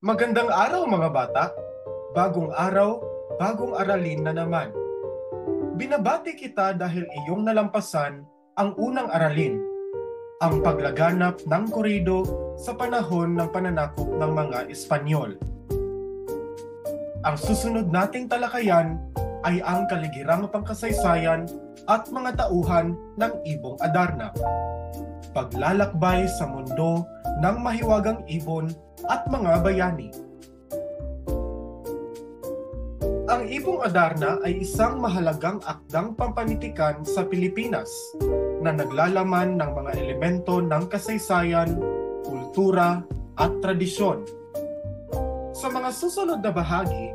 Magandang araw mga bata! Bagong araw, bagong aralin na naman. Binabati kita dahil iyong nalampasan ang unang aralin, ang paglaganap ng korido sa panahon ng pananakop ng mga Espanyol. Ang susunod nating talakayan ay ang kaligirang pangkasaysayan at mga tauhan ng Ibong Adarna. Paglalakbay sa mundo ng mahiwagang ibon at mga bayani. Ang Ibong Adarna ay isang mahalagang akdang pampanitikan sa Pilipinas na naglalaman ng mga elemento ng kasaysayan, kultura at tradisyon. Sa mga susunod na bahagi,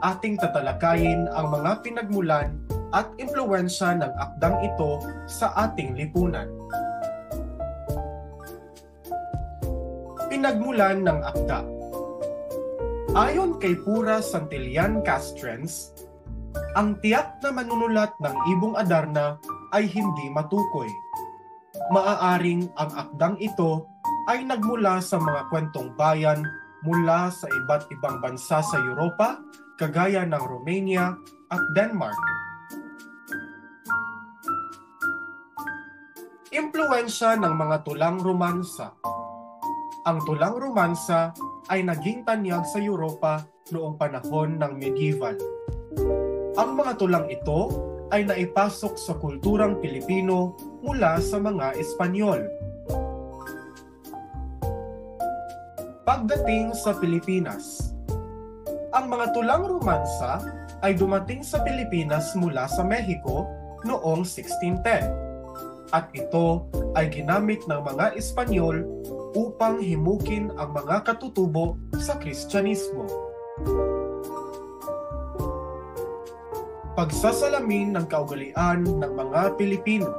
ating tatalakayin ang mga pinagmulan at impluwensya ng akdang ito sa ating lipunan. Pinagmulan ng akda. Ayon kay Pura Santillan Castrense, ang tiyak na manunulat ng Ibong Adarna ay hindi matukoy. Maaaring ang akdang ito ay nagmula sa mga kwentong bayan mula sa iba't ibang bansa sa Europa, kagaya ng Romania at Denmark. Impluwensya ng mga tulang romansa. Ang tulang romansa ay naging tanyag sa Europa noong panahon ng medieval. Ang mga tulang ito ay naipasok sa kulturang Pilipino mula sa mga Espanyol. Pagdating sa Pilipinas, ang mga tulang romansa ay dumating sa Pilipinas mula sa Mexico noong 1610 at ito ay ginamit ng mga Espanyol upang himukin ang mga katutubo sa Kristyanismo. Pagsasalamin ng kaugalian ng mga Pilipino.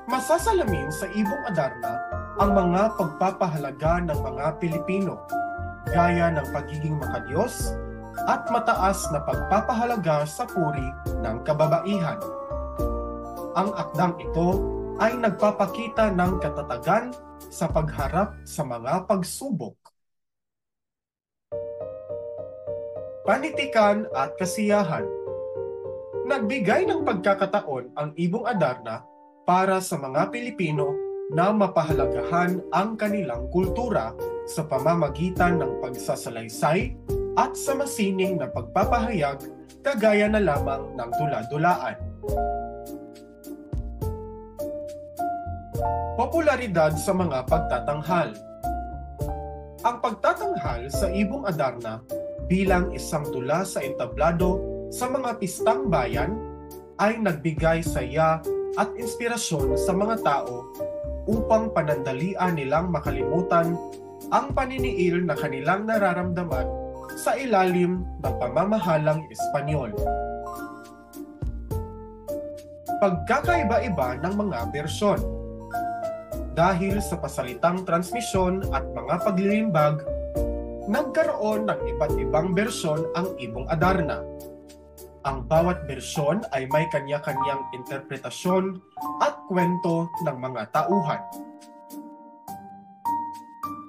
Masasalamin sa Ibong Adarna ang mga pagpapahalaga ng mga Pilipino, gaya ng pagiging makadiyos at mataas na pagpapahalaga sa puri ng kababaihan. Ang akdang ito ay nagpapakita ng katatagan sa pagharap sa mga pagsubok. Panitikan at kasiyahan. Nagbigay ng pagkakataon ang Ibong Adarna para sa mga Pilipino na mapahalagahan ang kanilang kultura sa pamamagitan ng pagsasalaysay at sa masining na pagpapahayag kagaya na lamang ng dula-dulaan. Popularidad sa mga pagtatanghal. Ang pagtatanghal sa Ibong Adarna bilang isang tula sa entablado sa mga pistang bayan ay nagbigay saya at inspirasyon sa mga tao upang panandalian nilang makalimutan ang paniniil na kanilang nararamdaman sa ilalim ng pamamahalang Espanyol. Pagkakaiba-iba ng mga bersyon. Dahil sa pasalitang transmisyon at mga paglilimbag, nagkaroon ng iba't ibang bersyon ang Ibong Adarna. Ang bawat bersyon ay may kanya-kanyang interpretasyon at kwento ng mga tauhan.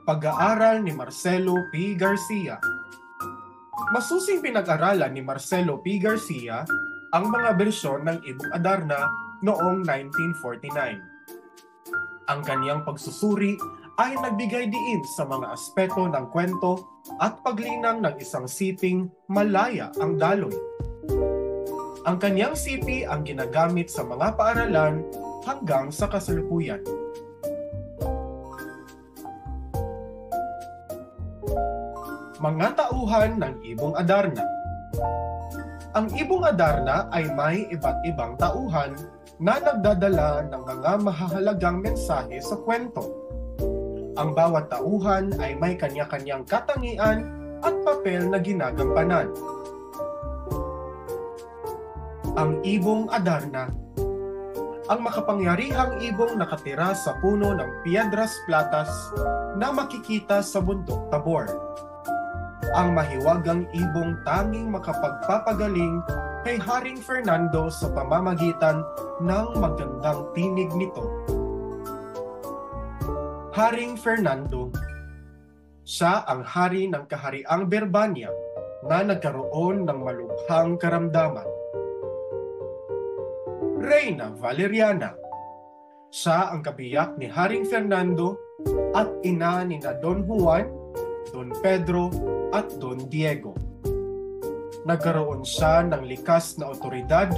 Pag-aaral ni Marcelo P. Garcia. Masusing pinag-aralan ni Marcelo P. Garcia ang mga bersyon ng Ibong Adarna noong 1949. Ang kaniyang pagsusuri ay nagbigay diin sa mga aspeto ng kwento at paglinang ng isang siping malaya ang daloy. Ang kaniyang sipi ang ginagamit sa mga paaralan hanggang sa kasalukuyan. Mga tauhan ng Ibong Adarna. Ang Ibong Adarna ay may iba't ibang tauhan na nagdadala ng mga mahahalagang mensahe sa kwento. Ang bawat tauhan ay may kanya-kanyang katangian at papel na ginagampanan. Ang Ibong Adarna. Ang makapangyarihang ibong nakatira sa puno ng Piedras Platas na makikita sa bundok Tabor. Ang mahiwagang ibong tanging makapagpapagaling kay Haring Fernando sa pamamagitan ng magandang tinig nito. Haring Fernando. Siya ang hari ng kahariang Berbania na nagkaroon ng malubhang karamdaman. Reyna Valeriana. Siya ang kabiyak ni Haring Fernando at ina ni na Don Juan, Don Pedro at Don Diego. Nagkaroon siya ng likas na otoridad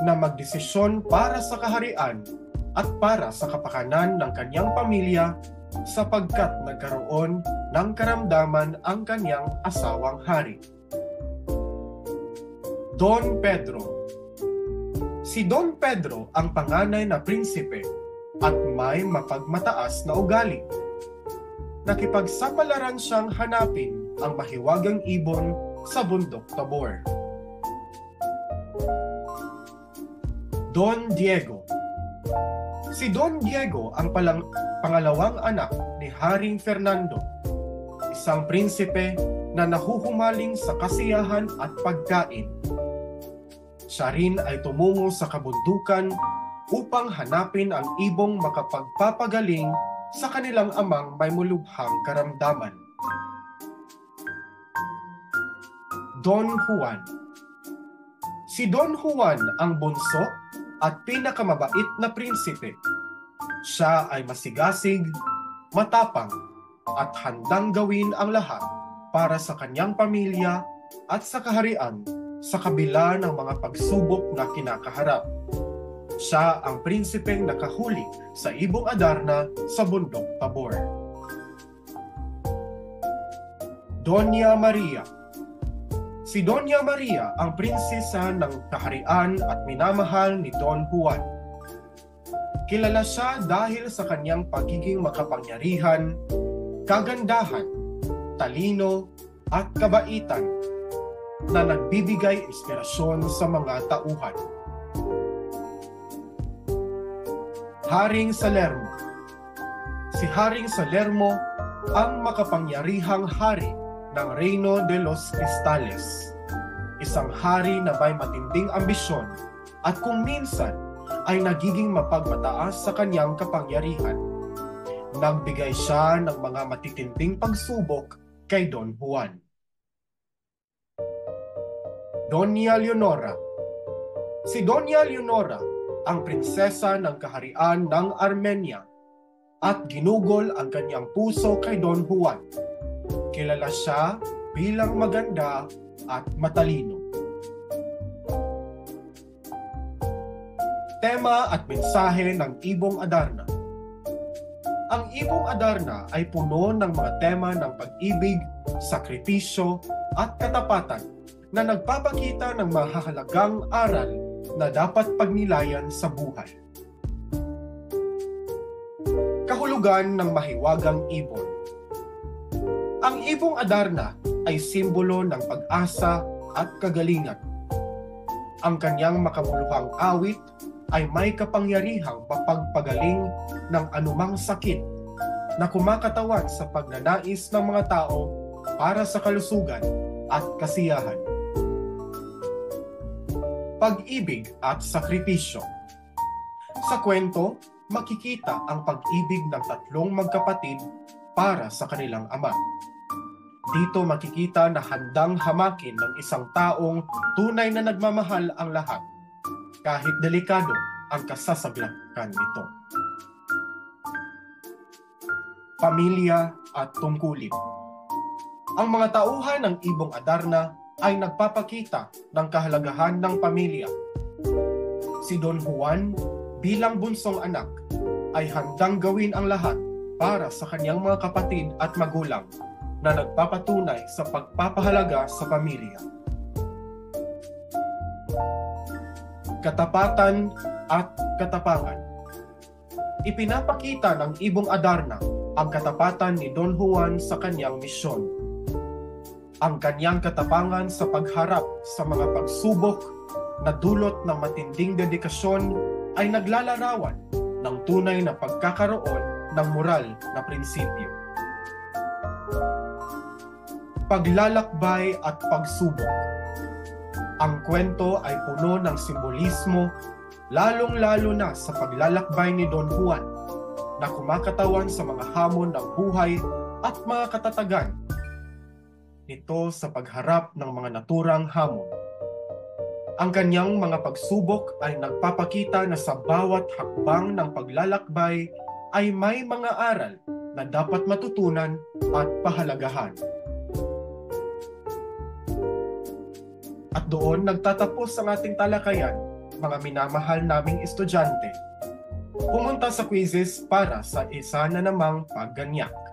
na magdesisyon para sa kaharian at para sa kapakanan ng kanyang pamilya sapagkat nagkaroon ng karamdaman ang kanyang asawang hari. Don Pedro. Si Don Pedro ang panganay na prinsipe at may mapagmataas na ugali. Nakipagsapalaran siyang hanapin ang mahiwagang ibon sa bundok Tabor. Don Diego. Si Don Diego ang pangalawang anak ni Haring Fernando, isang prinsipe na nahuhumaling sa kasiyahan at pagkain. Siya rin ay tumungo sa kabundukan upang hanapin ang ibong makapagpapagaling sa kanilang amang may mulubhang karamdaman. Don Juan. Si Don Juan ang bunso at pinakamabait na prinsipe. Siya ay masigasig, matapang, at handang gawin ang lahat para sa kanyang pamilya at sa kaharian sa kabila ng mga pagsubok na kinakaharap. Siya ang prinsipeng nakahuli sa ibong Adarna sa bundok Tabor. Doña Maria. Si Doña Maria ang prinsesa ng kaharian at minamahal ni Don Juan. Kilala siya dahil sa kanyang pagiging makapangyarihan, kagandahan, talino, at kabaitan na nagbibigay inspirasyon sa mga tauhan. Haring Salermo. Si Haring Salermo ang makapangyarihang hari ng Reino de los Cristales, isang hari na may matinding ambisyon at kung minsan ay nagiging mapagmataas sa kanyang kapangyarihan. Nagbigay siya ng mga matitinding pagsubok kay Don Juan. Doña Leonora. Si Doña Leonora ang prinsesa ng kaharian ng Armenia at ginugol ang kanyang puso kay Don Juan. Kilala siya bilang maganda at matalino. Tema at mensahe ng Ibong Adarna. Ang Ibong Adarna ay puno ng mga tema ng pag-ibig, sakripisyo at katapatan na nagpapakita ng mahahalagang aral na dapat pagnilayan sa buhay. Kahulugan ng mahiwagang ibon. Ang Ibong Adarna ay simbolo ng pag-asa at kagalingan. Ang kanyang makabuluhang awit ay may kapangyarihang mapagpagaling ng anumang sakit na kumakatawan sa pagnanais ng mga tao para sa kalusugan at kasiyahan. Pag-ibig at sakripisyo. Sa kwento, makikita ang pag-ibig ng tatlong magkapatid para sa kanilang ama. Dito makikita na handang hamakin ng isang taong tunay na nagmamahal ang lahat, kahit delikado ang kasasaglakan nito. Pamilya at tungkulin. Ang mga tauhan ng Ibong Adarna ay nagpapakita ng kahalagahan ng pamilya. Si Don Juan, bilang bunsong anak, ay handang gawin ang lahat para sa kanyang mga kapatid at magulang na nagpapatunay sa pagpapahalaga sa pamilya. Katapatan at katapangan. Ipinapakita ng Ibong Adarna ang katapatan ni Don Juan sa kanyang misyon. Ang kanyang katapangan sa pagharap sa mga pagsubok na dulot ng matinding dedikasyon ay naglalarawan ng tunay na pagkakaroon ng moral na prinsipyo. Paglalakbay at pagsubok. Ang kwento ay puno ng simbolismo, lalong-lalo na sa paglalakbay ni Don Juan na kumakatawan sa mga hamon ng buhay at mga katatagan nito sa pagharap ng mga naturang hamon. Ang kanyang mga pagsubok ay nagpapakita na sa bawat hakbang ng paglalakbay ay may mga aral na dapat matutunan at pahalagahan. At doon nagtatapos ang ating talakayan, mga minamahal naming estudyante. Pumunta sa quizzes para sa isa na namang pagganyak.